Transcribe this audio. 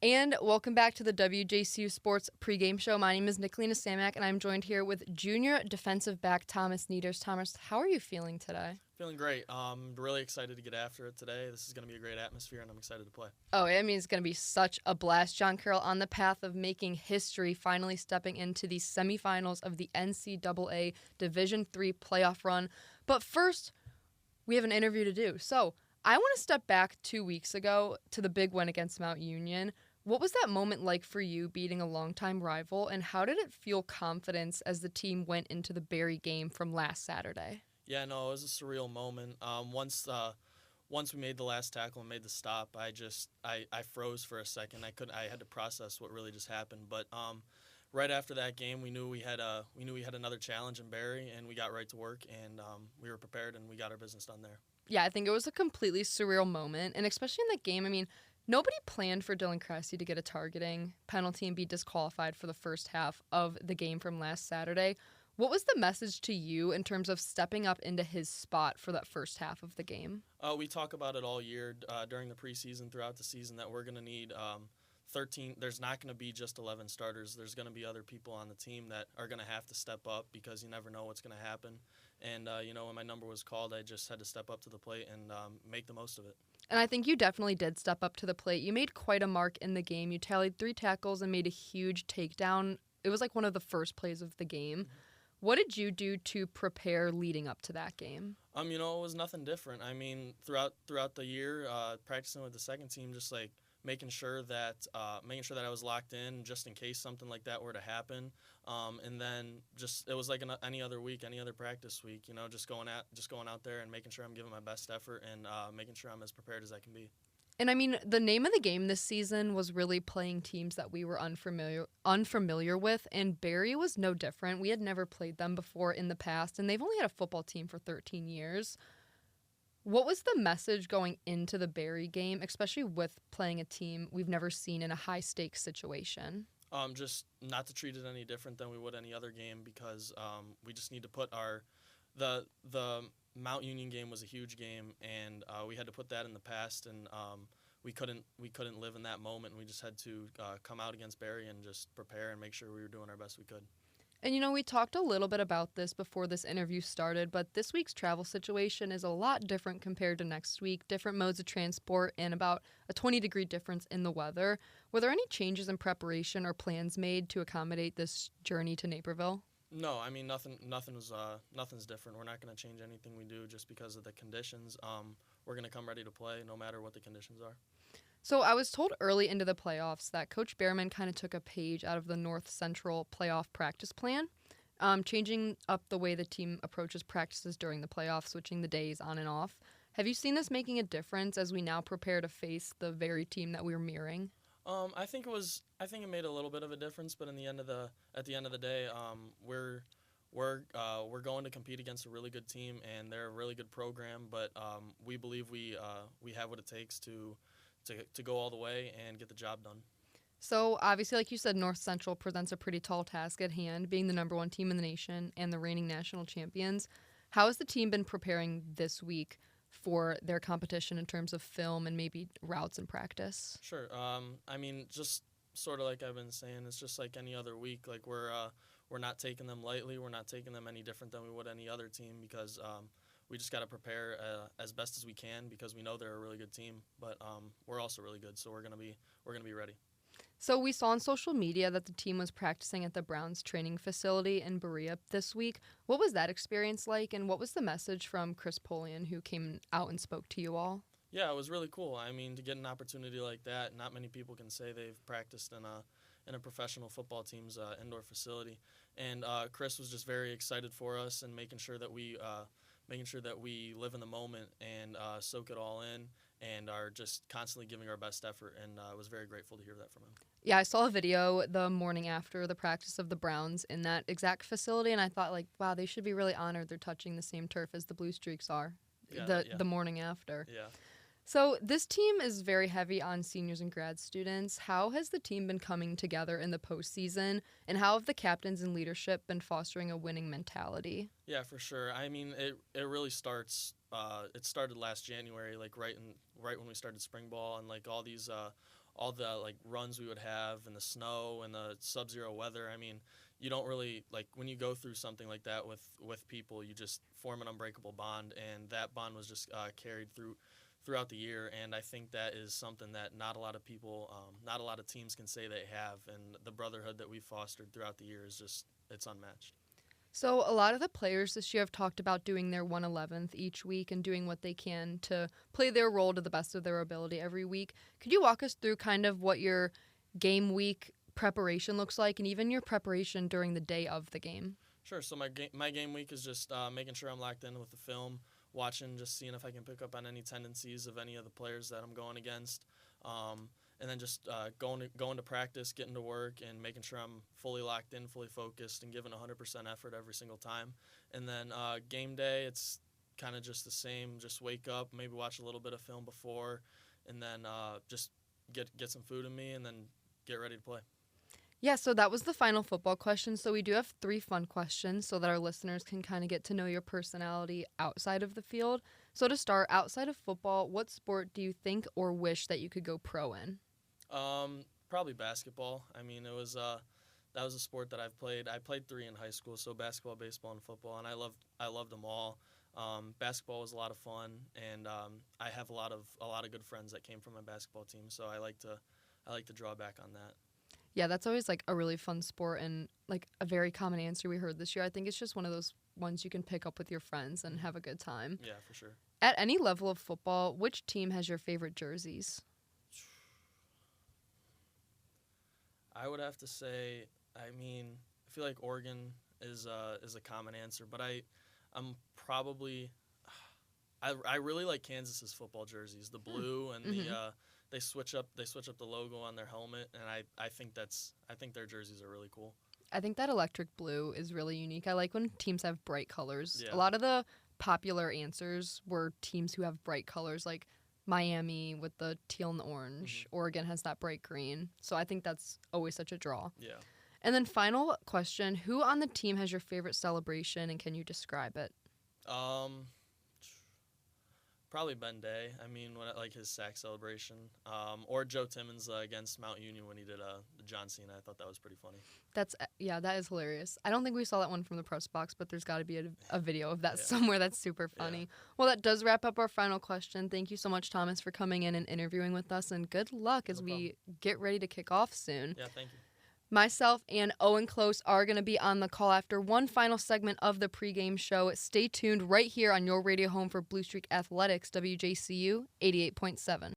And welcome back to the WJCU Sports pregame show. My name is Nikolena Samac, and I'm joined here with junior defensive back Thomas Niederst. Thomas, how are you feeling today? Feeling great. Really excited to get after it today. This is going to be a great atmosphere, and I'm excited to play. Oh, I mean, it's going to be such a blast. John Carroll on the path of making history, finally stepping into the semifinals of the NCAA Division III playoff run. But first, we have an interview to do. So I want to step back 2 weeks ago to the big win against Mount Union. What was that moment like for you, beating a longtime rival, and how did it fuel confidence as the team went into the Barry game from last Saturday? Yeah, no, it was a surreal moment. Once we made the last tackle and made the stop, I froze for a second. I had to process what really just happened. But right after that game, we knew we had another challenge in Barry, and we got right to work, and we were prepared, and we got our business done there. Yeah, I think it was a completely surreal moment, and especially in that game, I mean, nobody planned for Dylan Cressy to get a targeting penalty and be disqualified for the first half of the game from last Saturday. What was the message to you in terms of stepping up into his spot for that first half of the game? We talk about it all year during the preseason, throughout the season, that we're going to need 13. There's not going to be just 11 starters. There's going to be other people on the team that are going to have to step up because you never know what's going to happen. And, when my number was called, I just had to step up to the plate and make the most of it. And I think you definitely did step up to the plate. You made quite a mark in the game. You tallied 3 tackles and made a huge takedown. It was like one of the first plays of the game. Mm-hmm. What did you do to prepare leading up to that game? It was nothing different. I mean, throughout the year, practicing with the second team, just like making sure that I was locked in just in case something like that were to happen. And then it was like any other week, any other practice week. Just going out there and making sure I'm giving my best effort and making sure I'm as prepared as I can be. And I mean, the name of the game this season was really playing teams that we were unfamiliar with, and Barry was no different. We had never played them before in the past, and they've only had a football team for 13 years. What was the message going into the Barry game, especially with playing a team we've never seen in a high-stakes situation? Just not to treat it any different than we would any other game because we just need to put the Mount Union game was a huge game, and we had to put that in the past, and we couldn't live in that moment. We just had to come out against Barry and just prepare and make sure we were doing our best we could. And, we talked a little bit about this before this interview started, but this week's travel situation is a lot different compared to next week. Different modes of transport and about a 20-degree difference in the weather. Were there any changes in preparation or plans made to accommodate this journey to Naperville? No, I mean nothing's different. We're not going to change anything we do just because of the conditions. We're going to come ready to play no matter what the conditions are. So I was told early into the playoffs that Coach Behrman kind of took a page out of the North Central playoff practice plan, changing up the way the team approaches practices during the playoffs, switching the days on and off. Have you seen this making a difference as we now prepare to face the very team that we're mirroring? I think it made a little bit of a difference, but at the end of the day, we're going to compete against a really good team, and they're a really good program. But we believe we have what it takes to go all the way and get the job done. So obviously, like you said, North Central presents a pretty tall task at hand, being the number 1 team in the nation and the reigning national champions. How has the team been preparing this week for their competition in terms of film and maybe routes and practice? Sure. I mean, just sort of like I've been saying, it's just like any other week. Like we're not taking them lightly. We're not taking them any different than we would any other team because we just got to prepare as best as we can because we know they're a really good team. But we're also really good, so we're gonna be ready. So we saw on social media that the team was practicing at the Browns training facility in Berea this week. What was that experience like, and what was the message from Chris Polian, who came out and spoke to you all? Yeah, it was really cool. I mean, to get an opportunity like that, not many people can say they've practiced in a professional football team's indoor facility. And Chris was just very excited for us and making sure that we live in the moment and soak it all in and are just constantly giving our best effort. And I was very grateful to hear that from him. Yeah, I saw a video the morning after the practice of the Browns in that exact facility, and I thought, like, wow, they should be really honored they're touching the same turf as the Blue Streaks are the morning after. Yeah. So this team is very heavy on seniors and grad students. How has the team been coming together in the postseason, and how have the captains and leadership been fostering a winning mentality? Yeah, for sure. I mean, it really starts. It started last January, like right when we started spring ball, and like all all the like runs we would have in the snow and the sub-zero weather. I mean, you don't really like when you go through something like that with people, you just form an unbreakable bond, and that bond was just carried throughout the year. And I think that is something that not a lot of people, not a lot of teams can say they have. And the brotherhood that we've fostered throughout the year is just it's unmatched. So a lot of the players this year have talked about doing their 1/11th each week and doing what they can to play their role to the best of their ability every week. Could you walk us through kind of what your game week preparation looks like, and even your preparation during the day of the game? Sure. So my game week is just making sure I'm locked in with the film, watching, just seeing if I can pick up on any tendencies of any of the players that I'm going against, and then just going to practice, getting to work, and making sure I'm fully locked in, fully focused, and giving 100% effort every single time. And then game day, it's kind of just the same. Just wake up, maybe watch a little bit of film before, and then just get some food in me, and then get ready to play. Yeah, so that was the final football question. So we do have 3 fun questions so that our listeners can kind of get to know your personality outside of the field. So to start, outside of football, what sport do you think or wish that you could go pro in? Probably basketball. I mean, it was that was a sport that I've played. I played 3 in high school, so basketball, baseball, and football, and I loved them all. Basketball was a lot of fun, and I have a lot of good friends that came from my basketball team, so I like to draw back on that. Yeah, that's always like a really fun sport, and like a very common answer we heard this year. I think it's just one of those ones you can pick up with your friends and have a good time. Yeah, for sure. At any level of football, which team has your favorite jerseys? I would have to say, I mean, I feel like Oregon is a common answer, but I'm probably I really like Kansas's football jerseys, the blue and the they switch up the logo on their helmet, and I think their jerseys are really cool. I think that electric blue is really unique. I like when teams have bright colors. Yeah. A lot of the popular answers were teams who have bright colors, like Miami with the teal and the orange. Oregon has that bright green. So I think that's always such a draw. Yeah. And then final question, who on the team has your favorite celebration, and can you describe it? Probably Ben Day. I mean, like his sack celebration, or Joe Timmons against Mount Union when he did the John Cena. I thought that was pretty funny. That is hilarious. I don't think we saw that one from the press box, but there's got to be a video of that somewhere. That's super funny. Yeah. Well, that does wrap up our final question. Thank you so much, Thomas, for coming in and interviewing with us, and good luck as we get ready to kick off soon. Yeah, thank you. Myself and Owen Close are going to be on the call after one final segment of the pregame show. Stay tuned right here on your radio home for Blue Streak Athletics, WJCU 88.7.